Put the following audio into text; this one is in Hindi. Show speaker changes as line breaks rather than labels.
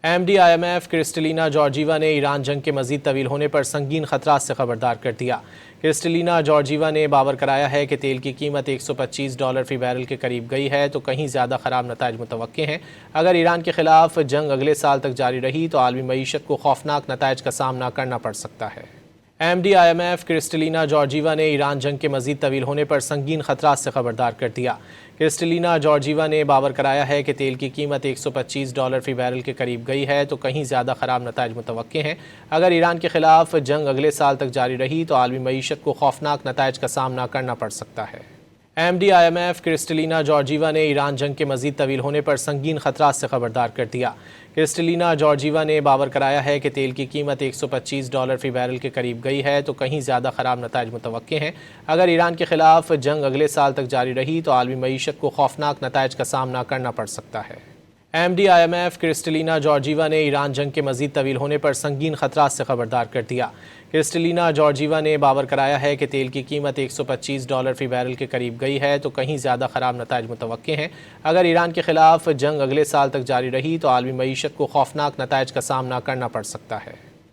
MD-IMF क्रिस्टलिना जॉर्जीवा ने ईरान जंग के मजीद तवील होने पर संगीन खतरात से खबरदार कर दिया। क्रिस्टलिना जॉर्जीवा ने बावर कराया है कि तेल की कीमत $125 फी बैरल के करीब गई है तो कहीं ज़्यादा ख़राब नताइज मुतवक्के हैं। अगर ईरान के खिलाफ जंग अगले साल तक जारी रही तो आलमी मईशत को खौफनाक नताइज का सामना करना पड़ सकता है। MD-IMF क्रिस्टलिना जॉर्जीवा ने ईरान जंग के मजीद तवील होने पर संगीन खतरात से खबरदार कर दिया। क्रिस्टलिना जॉर्जीवा ने बावर कराया है कि तेल की कीमत $125 फी बैरल के करीब गई है तो कहीं ज़्यादा ख़राब नताइज मुतवक्के हैं। अगर ईरान के खिलाफ जंग अगले साल तक जारी रही तो आलमी मईशत को खौफनाक नताइज का सामना करना पड़ सकता है। MD-IMF क्रिस्टलिना जॉर्जीवा ने ईरान जंग के मजीद तवील होने पर संगीन खतरात से खबरदार कर दिया। क्रिस्टलिना जॉर्जीवा ने बावर कराया है कि तेल की कीमत $125 फी बैरल के करीब गई है तो कहीं ज़्यादा ख़राब नताइज मुतवक्के हैं। अगर ईरान के खिलाफ जंग अगले साल तक जारी रही तो आलमी मईशत को खौफनाक नताइज का सामना करना पड़ सकता है। MD-IMF क्रिस्टलिना जॉर्जीवा ने ईरान जंग के मजीद तवील होने पर संगीन खतरात से खबरदार कर दिया। क्रिस्टलिना जॉर्जीवा ने बावर कराया है कि तेल की कीमत $125 फी बैरल के करीब गई है तो कहीं ज़्यादा ख़राब नताइज मुतवक्के हैं। अगर ईरान के खिलाफ जंग अगले साल तक जारी रही तो आलमी मईशत को खौफनाक नताइज का सामना करना पड़ सकता है।